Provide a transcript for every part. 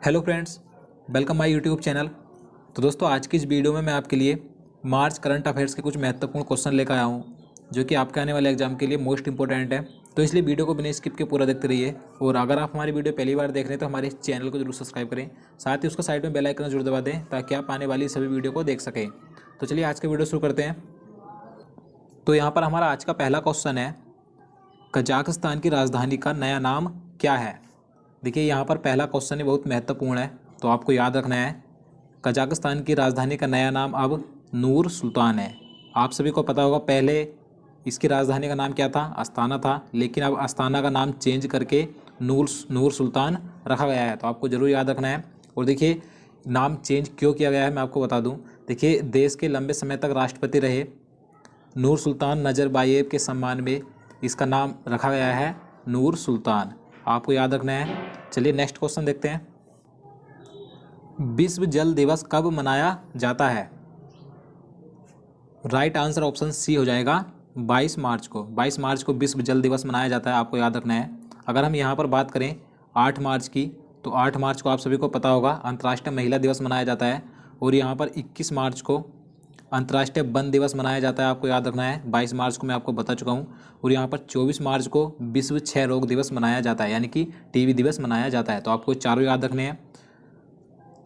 Hello friends, welcome my YouTube channel. तो दोस्तों, आज की इस वीडियो में मैं आपके लिए मार्च करंट अफेयर्स के कुछ महत्वपूर्ण क्वेश्चन लेकर आया हूँ जो कि आपके आने वाले एग्जाम के लिए मोस्ट इंपॉर्टेंट है। तो इसलिए वीडियो को बिना स्किप के पूरा देखते रहिए। और अगर आप हमारी वीडियो पहली बार देख रहे हैं तो हमारे इस चैनल को जरूर सब्सक्राइब करें, साथ ही उसका साइड में बेल आइकन जरूर दबा दें ताकि आप आने वाली सभी वीडियो को देख सकें। तो चलिए आज का वीडियो शुरू करते हैं। तो यहाँ पर हमारा आज का पहला क्वेश्चन है, कजाकिस्तान की राजधानी का नया नाम क्या है। देखिए, यहाँ पर पहला क्वेश्चन ही बहुत महत्वपूर्ण है, तो आपको याद रखना है कजाकिस्तान की राजधानी का नया नाम अब नूर सुल्तान है। आप सभी को पता होगा पहले इसकी राजधानी का नाम क्या था, अस्ताना था, लेकिन अब अस्ताना का नाम चेंज करके नूर सुल्तान रखा गया है। तो आपको ज़रूर याद रखना है। और देखिए, नाम चेंज क्यों किया गया है मैं आपको बता दूं। देखिए, देश के लंबे समय तक राष्ट्रपति रहे नूर सुल्तान नजरबायेव के सम्मान में इसका नाम रखा गया है नूर सुल्तान। आपको याद रखना है। चलिए नेक्स्ट क्वेश्चन देखते हैं। विश्व जल दिवस कब मनाया जाता है। राइट आंसर ऑप्शन सी हो जाएगा 22 मार्च को। 22 मार्च को विश्व जल दिवस मनाया जाता है, आपको याद रखना है। अगर हम यहाँ पर बात करें 8 मार्च की, तो 8 मार्च को आप सभी को पता होगा अंतर्राष्ट्रीय महिला दिवस मनाया जाता है। और यहाँ पर 21 मार्च को अंतर्राष्ट्रीय वन दिवस मनाया जाता है, आपको याद रखना है। 22 मार्च को मैं आपको बता चुका हूँ। और यहाँ पर 24 मार्च को विश्व क्षय रोग दिवस मनाया जाता है, यानी कि टीबी दिवस मनाया जाता है। तो आपको चारों याद रखने हैं।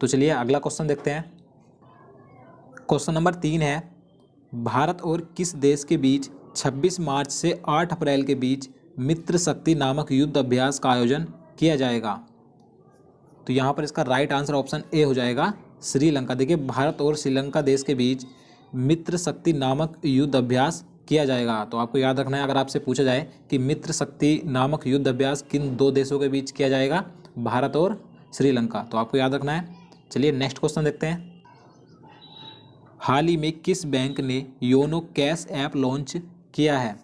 तो चलिए अगला क्वेश्चन देखते हैं। क्वेश्चन नंबर 3 है, भारत और किस देश के बीच 26 मार्च से 8 अप्रैल के बीच मित्र शक्ति नामक युद्ध अभ्यास का आयोजन किया जाएगा। तो यहाँ पर इसका राइट आंसर ऑप्शन ए हो जाएगा श्रीलंका। देखिए, भारत और श्रीलंका देश के बीच मित्र शक्ति नामक युद्ध अभ्यास किया जाएगा। तो आपको याद रखना है, अगर आपसे पूछा जाए कि मित्र शक्ति नामक युद्ध अभ्यास किन दो देशों के बीच किया जाएगा, भारत और श्रीलंका, तो आपको याद रखना है। चलिए नेक्स्ट क्वेश्चन देखते हैं। हाल ही में किस बैंक ने योनो कैश ऐप लॉन्च किया है।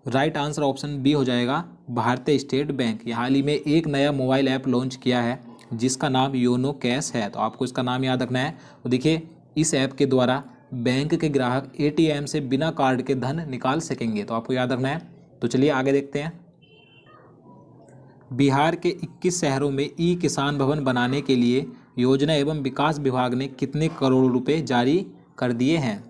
राइट आंसर ऑप्शन बी हो जाएगा भारतीय स्टेट बैंक। हाल ही में एक नया मोबाइल ऐप लॉन्च किया है जिसका नाम योनो कैश है। तो आपको इसका नाम याद रखना है। तो देखिए, इस ऐप के द्वारा बैंक के ग्राहक एटीएम से बिना कार्ड के धन निकाल सकेंगे। तो आपको याद रखना है। तो चलिए आगे देखते हैं। बिहार के 21 शहरों में ई किसान भवन बनाने के लिए योजना एवं विकास विभाग ने कितने करोड़ रुपए जारी कर दिए हैं।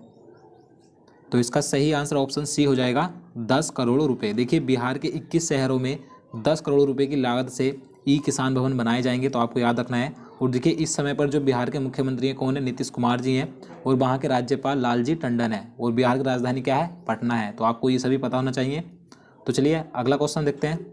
तो इसका सही आंसर ऑप्शन सी हो जाएगा 10 करोड़ रुपए। देखिए, बिहार के 21 शहरों में 10 करोड़ रुपए की लागत से ई किसान भवन बनाए जाएंगे। तो आपको याद रखना है। और देखिए, इस समय पर जो बिहार के मुख्यमंत्री हैं कौन है, नीतीश कुमार जी हैं। और वहाँ के राज्यपाल लालजी टंडन है। और बिहार की राजधानी क्या है, पटना है। तो आपको ये सभी पता होना चाहिए। तो चलिए अगला क्वेश्चन देखते हैं।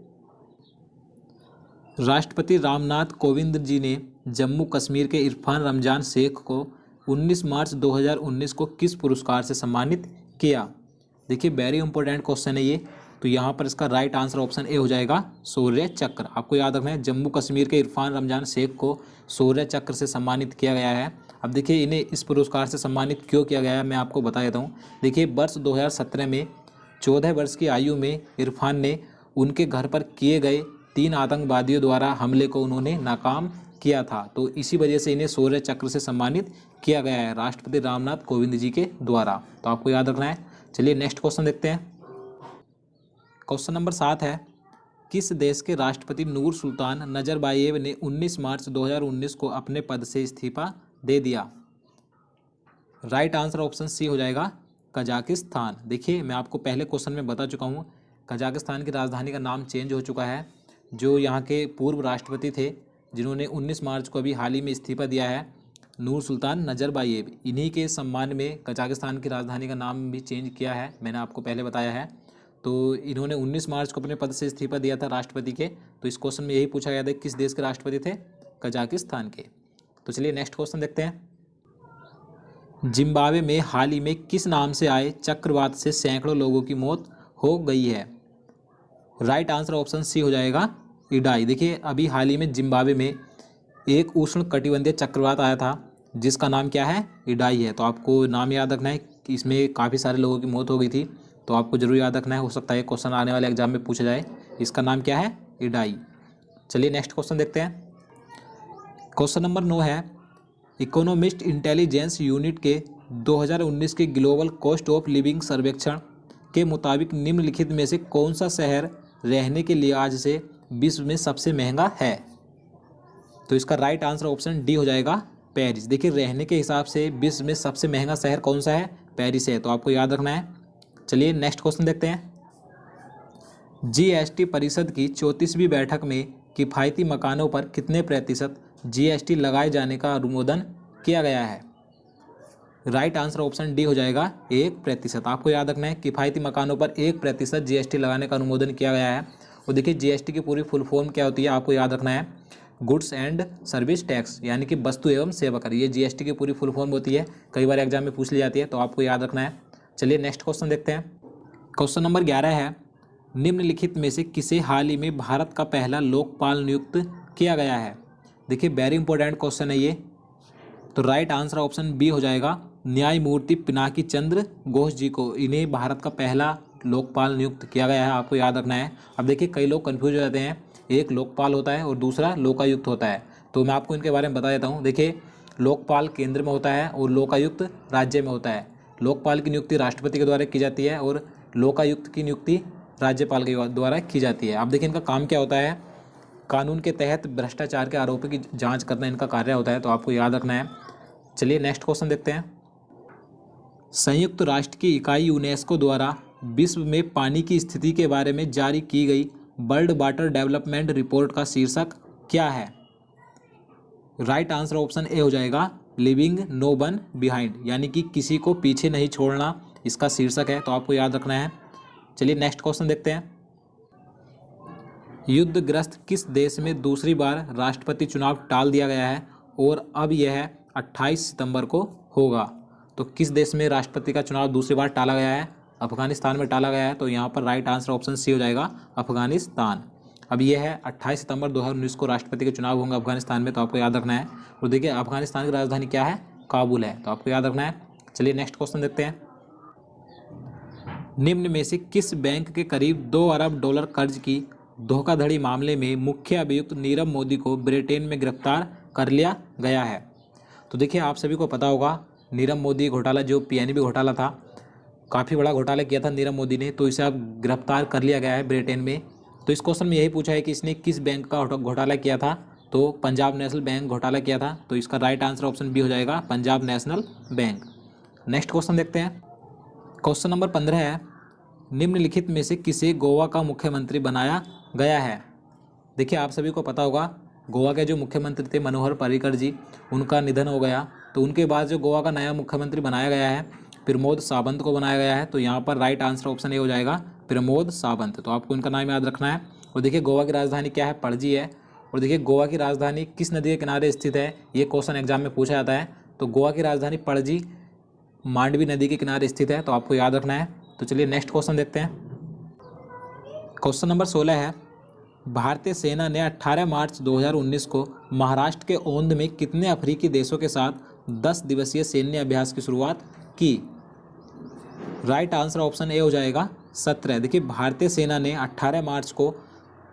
राष्ट्रपति रामनाथ कोविंद जी ने जम्मू कश्मीर के इरफान रमजान शेख को 19 मार्च 2019 को किस पुरस्कार से सम्मानित किया। देखिए, वेरी इंपॉर्टेंट क्वेश्चन है ये। तो यहाँ पर इसका राइट आंसर ऑप्शन ए हो जाएगा शौर्य चक्र। आपको याद रखना है, जम्मू कश्मीर के इरफान रमजान शेख को शौर्य चक्र से सम्मानित किया गया है। अब देखिए, इन्हें इस पुरस्कार से सम्मानित क्यों किया गया है मैं आपको बता देता हूँ। देखिए, वर्ष 2017 में 14 वर्ष की आयु में इरफान ने उनके घर पर किए गए 3 आतंकवादियों द्वारा हमले को उन्होंने नाकाम किया था। तो इसी वजह से इन्हें शौर्य चक्र से सम्मानित किया गया है राष्ट्रपति रामनाथ कोविंद जी के द्वारा। तो आपको याद रखना है। चलिए नेक्स्ट क्वेश्चन देखते हैं। क्वेश्चन नंबर 7 है, किस देश के राष्ट्रपति नूर सुल्तान नजरबायेव ने 19 मार्च 2019 को अपने पद से इस्तीफा दे दिया। राइट आंसर ऑप्शन सी हो जाएगा कजाकिस्तान। देखिए, मैं आपको पहले क्वेश्चन में बता चुका हूँ, कजाकिस्तान की राजधानी का नाम चेंज हो चुका है। जो यहाँ के पूर्व राष्ट्रपति थे जिन्होंने 19 मार्च को अभी हाल ही में इस्तीफा दिया है, नूर सुल्तान नजरबायेव, इन्हीं के सम्मान में कजाकिस्तान की राजधानी का नाम भी चेंज किया है। मैंने आपको पहले बताया है। तो इन्होंने 19 मार्च को अपने पद से इस्तीफा दिया था राष्ट्रपति के। तो इस क्वेश्चन में यही पूछा गया था किस देश के राष्ट्रपति थे, कजाकिस्तान के। तो चलिए नेक्स्ट क्वेश्चन देखते हैं। जिम्बाब्वे में हाल ही में किस नाम से आए चक्रवात से सैकड़ों लोगों की मौत हो गई है। राइट आंसर ऑप्शन सी हो जाएगा इडाई। देखिए, अभी हाल ही में जिम्बाब्वे में एक उष्ण कटिबंधीय चक्रवात आया था जिसका नाम क्या है, इडाई है। तो आपको नाम याद रखना है कि इसमें काफ़ी सारे लोगों की मौत हो गई थी। तो आपको जरूर याद रखना है, हो सकता है क्वेश्चन आने वाले एग्जाम में पूछा जाए। इसका नाम क्या है, इडाई। चलिए नेक्स्ट क्वेश्चन देखते हैं। क्वेश्चन नंबर 9 है, इकोनॉमिस्ट इंटेलिजेंस यूनिट के 2019 के ग्लोबल कॉस्ट ऑफ लिविंग सर्वेक्षण के मुताबिक निम्नलिखित में से कौन सा शहर रहने के लिहाज से विश्व में सबसे महंगा है। तो इसका राइट आंसर ऑप्शन डी हो जाएगा पेरिस। देखिए रहने के हिसाब से विश्व में सबसे महंगा शहर कौन सा है, पेरिस है, तो आपको याद रखना है। चलिए नेक्स्ट क्वेश्चन देखते हैं। जीएसटी परिषद की 34वीं बैठक में किफ़ायती मकानों पर कितने प्रतिशत जीएसटी लगाए जाने का अनुमोदन किया गया है। राइट आंसर ऑप्शन डी हो जाएगा 1%। आपको याद रखना है किफ़ायती मकानों पर 1% जीएसटी लगाने का अनुमोदन किया गया है। और देखिए जीएसटी की पूरी फुल फॉर्म क्या होती है, आपको याद रखना है गुड्स एंड सर्विस टैक्स, यानी कि वस्तु एवं सेवा कर, ये जीएसटी की पूरी फुल फॉर्म होती है। कई बार एग्जाम में पूछ ली जाती है, तो आपको याद रखना है। चलिए नेक्स्ट क्वेश्चन देखते हैं। क्वेश्चन नंबर 11 है, निम्नलिखित में से किसे हाल ही में भारत का पहला लोकपाल नियुक्त किया गया है। देखिए वेरी इंपॉर्टेंट क्वेश्चन है ये, तो राइट आंसर ऑप्शन बी हो जाएगा न्यायमूर्ति पिनाकी चंद्र घोष जी को, इन्हें भारत का पहला लोकपाल नियुक्त किया गया है। आपको याद रखना है। अब देखिए कई लोग कंफ्यूज हो जाते हैं, एक लोकपाल होता है और दूसरा लोकायुक्त होता है, तो मैं आपको इनके बारे में बता देता हूँ। देखिए लोकपाल केंद्र में होता है और लोकायुक्त राज्य में होता है। लोकपाल की नियुक्ति राष्ट्रपति के द्वारा की जाती है और लोकायुक्त की नियुक्ति राज्यपाल के द्वारा की जाती है। अब देखिए इनका काम क्या होता है, कानून के तहत भ्रष्टाचार के आरोपों की जांच करना इनका कार्य होता है, तो आपको याद रखना है। चलिए नेक्स्ट क्वेश्चन देखते हैं। संयुक्त राष्ट्र की इकाई यूनेस्को द्वारा विश्व में पानी की स्थिति के बारे में जारी की गई वर्ल्ड वाटर डेवलपमेंट रिपोर्ट का शीर्षक क्या है। राइट आंसर ऑप्शन ए हो जाएगा लिविंग नो वन बिहाइंड, यानी कि किसी को पीछे नहीं छोड़ना इसका शीर्षक है, तो आपको याद रखना है। चलिए नेक्स्ट क्वेश्चन देखते हैं। युद्धग्रस्त किस देश में दूसरी बार राष्ट्रपति चुनाव टाल दिया गया है और अब यह 28 सितंबर को होगा। तो किस देश में राष्ट्रपति का चुनाव दूसरी बार टाला गया है, अफगानिस्तान में टाला गया है, तो यहाँ पर राइट आंसर ऑप्शन सी हो जाएगा अफगानिस्तान। अब यह है 28 सितंबर 2019 को राष्ट्रपति के चुनाव होंगे अफगानिस्तान में, तो आपको याद रखना है। और देखिए अफगानिस्तान की राजधानी क्या है, काबुल है, तो आपको याद रखना है। चलिए नेक्स्ट क्वेश्चन देखते हैं। निम्न में से किस बैंक के करीब 2 अरब डॉलर कर्ज की धोखाधड़ी मामले में मुख्य अभियुक्त नीरव मोदी को ब्रिटेन में गिरफ्तार कर लिया गया है। तो देखिए आप सभी को पता होगा नीरव मोदी घोटाला, जो पीएनबी घोटाला था, काफ़ी बड़ा घोटाला किया था नीरव मोदी ने, तो इसे अब गिरफ्तार कर लिया गया है ब्रिटेन में। तो इस क्वेश्चन में यही पूछा है कि इसने किस बैंक का घोटाला किया था, तो पंजाब नेशनल बैंक घोटाला किया था, तो इसका राइट आंसर ऑप्शन बी हो जाएगा Punjab national bank. Next question देखते हैं। क्वेश्चन नंबर 15 है, निम्नलिखित में से किसे गोवा का मुख्यमंत्री बनाया गया है। देखिए आप सभी को पता होगा गोवा के जो मुख्यमंत्री थे मनोहर पर्रिकर जी, उनका निधन हो गया, तो उनके बाद जो गोवा का नया मुख्यमंत्री बनाया गया है प्रमोद सावंत को बनाया गया है, तो यहाँ पर राइट आंसर ऑप्शन ए हो जाएगा प्रमोद सावंत, तो आपको इनका नाम याद रखना है। और देखिए गोवा की राजधानी क्या है, पणजी है। और देखिए गोवा की राजधानी किस नदी के किनारे स्थित है, ये क्वेश्चन एग्जाम में पूछा जाता है, तो गोवा की राजधानी पणजी मांडवी नदी के किनारे स्थित है, तो आपको याद रखना है। तो चलिए नेक्स्ट क्वेश्चन देखते हैं। क्वेश्चन नंबर 16 है, भारतीय सेना ने 18 मार्च 2019 को महाराष्ट्र के औंध में कितने अफ्रीकी देशों के साथ 10 दिवसीय सैन्य अभ्यास की शुरुआत की। राइट आंसर ऑप्शन ए हो जाएगा 17। देखिए भारतीय सेना ने 18 मार्च को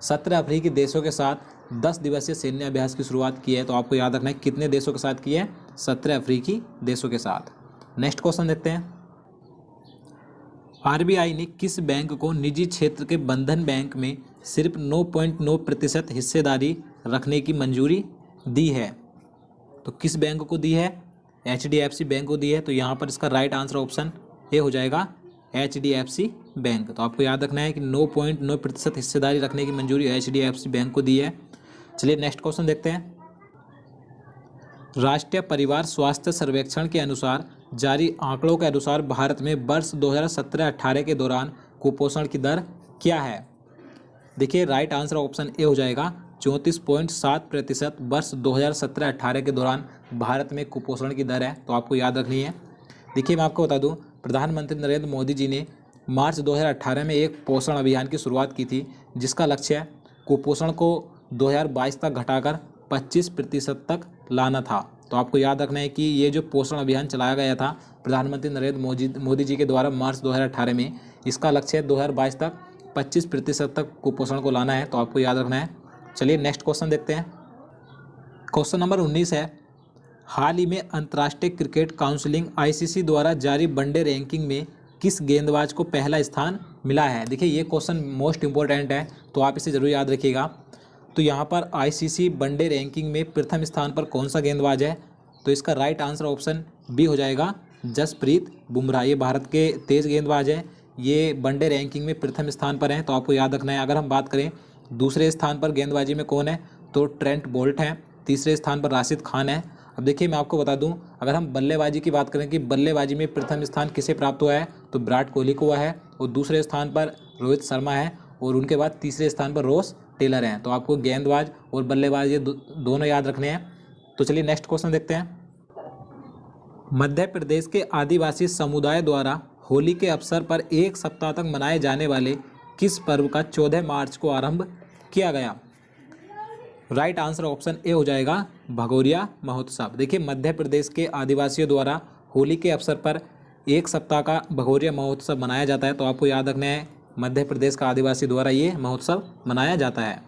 17 अफ्रीकी देशों के साथ 10 दिवसीय सैन्य अभ्यास की शुरुआत की है, तो आपको याद रखना है कितने देशों के साथ की है, 17 अफ्रीकी देशों के साथ। नेक्स्ट क्वेश्चन देखते हैं। आरबीआई ने किस बैंक को निजी क्षेत्र के बंधन बैंक में सिर्फ 9.9% हिस्सेदारी रखने की मंजूरी दी है। तो किस बैंक को दी है, HDFC बैंक को दी है, तो यहाँ पर इसका राइट आंसर ऑप्शन ए हो जाएगा HDFC बैंक। तो आपको याद रखना है कि 9.9% हिस्सेदारी रखने की मंजूरी HDFC बैंक को दी है। चलिए नेक्स्ट क्वेश्चन देखते हैं। राष्ट्रीय परिवार स्वास्थ्य सर्वेक्षण के अनुसार जारी आंकड़ों के अनुसार भारत में वर्ष 2017-18 के दौरान कुपोषण की दर क्या है। देखिए राइट आंसर ऑप्शन ए हो जाएगा 34.7% वर्ष 2017-18 के दौरान भारत में कुपोषण की दर है, तो आपको याद रखनी है। देखिए मैं आपको बता दूं, प्रधानमंत्री नरेंद्र मोदी जी ने मार्च 2018 में एक पोषण अभियान की शुरुआत की थी, जिसका लक्ष्य कुपोषण को 2022 तक घटाकर 25% तक लाना था। तो आपको याद रखना है कि ये जो पोषण अभियान चलाया गया था प्रधानमंत्री नरेंद्र मोदी जी के द्वारा मार्च 2018 में, इसका लक्ष्य 2022 तक 25% तक कुपोषण को लाना है, तो आपको याद रखना है। चलिए नेक्स्ट क्वेश्चन देखते हैं। क्वेश्चन नंबर 19 है, हाल ही में अंतर्राष्ट्रीय क्रिकेट काउंसिलिंग ICC द्वारा जारी वनडे रैंकिंग में किस गेंदबाज को पहला स्थान मिला है। देखिए ये क्वेश्चन मोस्ट इंपॉर्टेंट है, तो आप इसे ज़रूर याद रखिएगा। तो यहाँ पर आईसीसी वनडे रैंकिंग में प्रथम स्थान पर कौन सा गेंदबाज है? तो इसका राइट आंसर ऑप्शन बी हो जाएगा, जसप्रीत बुमराह। ये भारत के तेज गेंदबाज हैं, ये वनडे रैंकिंग में प्रथम स्थान पर हैं, तो आपको याद रखना है। अगर हम बात करें दूसरे स्थान पर गेंदबाजी में कौन है, तो ट्रेंट बोल्ट हैं। तीसरे स्थान पर राशिद खान है। अब देखिए मैं आपको बता दूं, अगर हम बल्लेबाजी की बात करें कि बल्लेबाजी में प्रथम स्थान किसे प्राप्त हुआ है, तो विराट कोहली को हुआ है, और दूसरे स्थान पर रोहित शर्मा है, और उनके बाद तीसरे स्थान पर रोस टेलर हैं। तो आपको गेंदबाज और बल्लेबाज ये दोनों याद रखने हैं। तो चलिए नेक्स्ट क्वेश्चन देखते हैं। मध्य प्रदेश के आदिवासी समुदाय द्वारा होली के अवसर पर एक सप्ताह तक मनाए जाने वाले किस पर्व का 14 मार्च को आरंभ किया गया? राइट आंसर ऑप्शन ए हो जाएगा, भगोरिया महोत्सव। देखिए मध्य प्रदेश के आदिवासियों द्वारा होली के अवसर पर एक सप्ताह का भगोरिया महोत्सव मनाया जाता है। तो आपको याद रखना है, मध्य प्रदेश का आदिवासी द्वारा ये महोत्सव मनाया जाता है।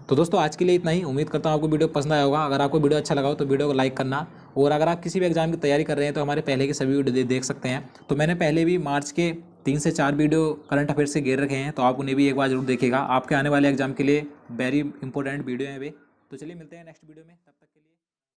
तो दोस्तों आज के लिए इतना ही। उम्मीद करता हूँ आपको वीडियो पसंद आया होगा। अगर आपको वीडियो अच्छा लगा हो तो वीडियो को लाइक करना, और अगर आप किसी भी एग्जाम की तैयारी कर रहे हैं तो हमारे पहले के सभी वीडियो देख सकते हैं। तो मैंने पहले भी मार्च के 3 से 4 वीडियो करंट अफेयर से घेर रखे हैं, तो आप उन्हें भी एक बार जरूर देखिएगा। आपके आने वाले एग्जाम के लिए वेरी इंपॉर्टेंट वीडियो हैं वे। तो चलिए मिलते हैं नेक्स्ट वीडियो में, तब तक